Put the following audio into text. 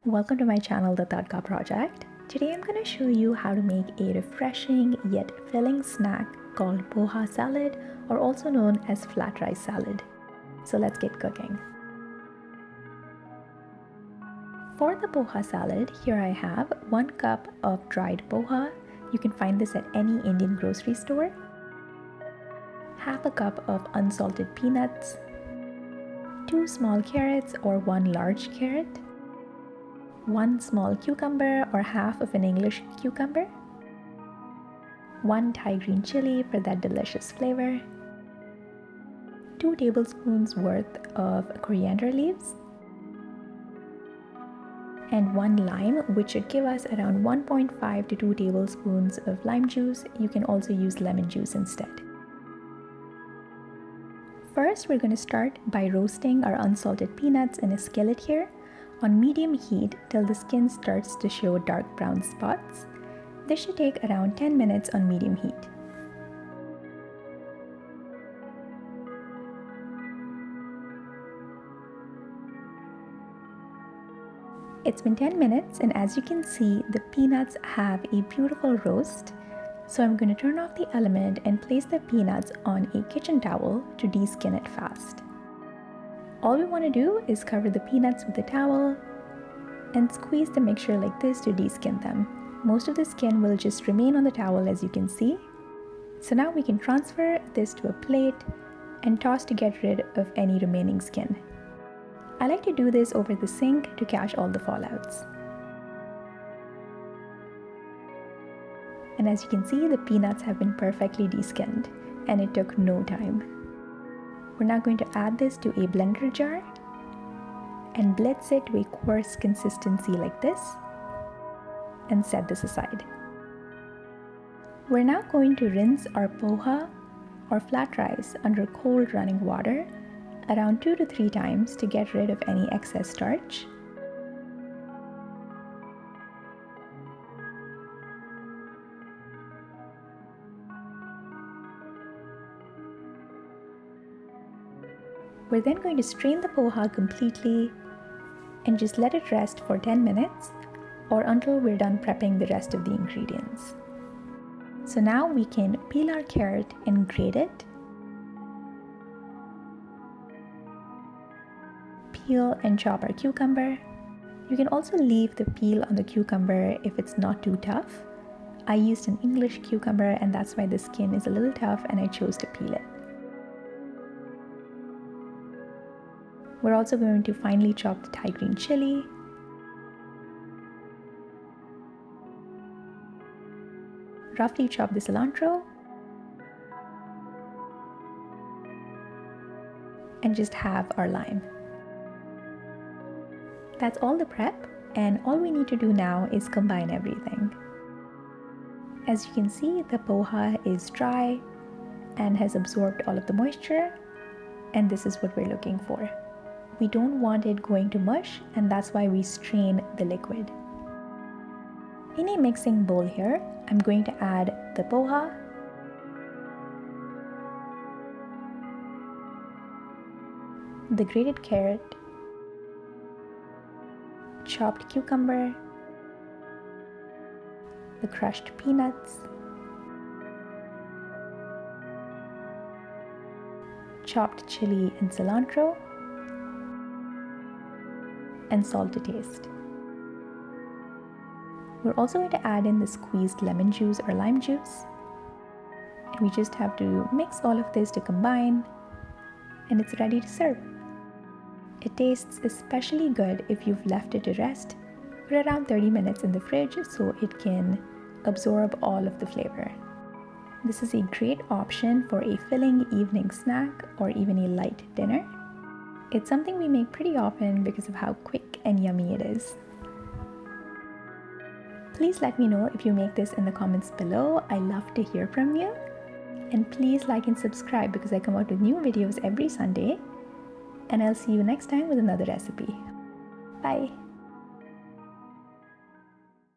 Welcome to my channel, The Tadka Project. Today I'm going to show you how to make a refreshing yet filling snack called Poha salad, or also known as flat rice salad. So let's get cooking. For the Poha salad, here I have 1 cup of dried poha. You can find this at any Indian grocery store. Half a cup of unsalted peanuts, 2 small carrots or 1 large carrot, 1 small cucumber or half of an English cucumber, 1 Thai green chili for that delicious flavor, 2 tablespoons worth of coriander leaves, and 1 lime, which should give us around 1.5 to 2 tablespoons of lime juice. You can also use lemon juice instead. First, we're going to start by roasting our unsalted peanuts in a skillet here on medium heat till the skin starts to show dark brown spots. This should take around 10 minutes on medium heat. It's been 10 minutes, and as you can see, the peanuts have a beautiful roast. So I'm going to turn off the element and place the peanuts on a kitchen towel to de-skin it fast. All we want to do is cover the peanuts with a towel and squeeze the mixture like this to de-skin them. Most of the skin will just remain on the towel, as you can see. So now we can transfer this to a plate and toss to get rid of any remaining skin. I like to do this over the sink to catch all the fallouts. And as you can see, the peanuts have been perfectly de-skinned, and it took no time. We're now going to add this to a blender jar and blitz it to a coarse consistency like this and set this aside. We're now going to rinse our poha or flat rice under cold running water around 2 to 3 times to get rid of any excess starch. We're then going to strain the poha completely and just let it rest for 10 minutes or until we're done prepping the rest of the ingredients. So now we can peel our carrot and grate it. Peel and chop our cucumber. You can also leave the peel on the cucumber if it's not too tough. I used an English cucumber, and that's why the skin is a little tough and I chose to peel it. We're also going to finely chop the Thai green chili, roughly chop the cilantro, and just have our lime. That's all the prep, and all we need to do now is combine everything. As you can see, the poha is dry and has absorbed all of the moisture, and this is what we're looking for. We don't want it going to mush, and that's why we strain the liquid. In a mixing bowl here, I'm going to add the poha, the grated carrot, chopped cucumber, the crushed peanuts, chopped chili and cilantro, and salt to taste. We're also going to add in the squeezed lemon juice or lime juice. And we just have to mix all of this to combine, and it's ready to serve. It tastes especially good if you've left it to rest for around 30 minutes in the fridge so it can absorb all of the flavor. This is a great option for a filling evening snack or even a light dinner. It's something we make pretty often because of how quick and yummy it is. Please let me know if you make this in the comments below. I love to hear from you. And please like and subscribe because I come out with new videos every Sunday. And I'll see you next time with another recipe. Bye!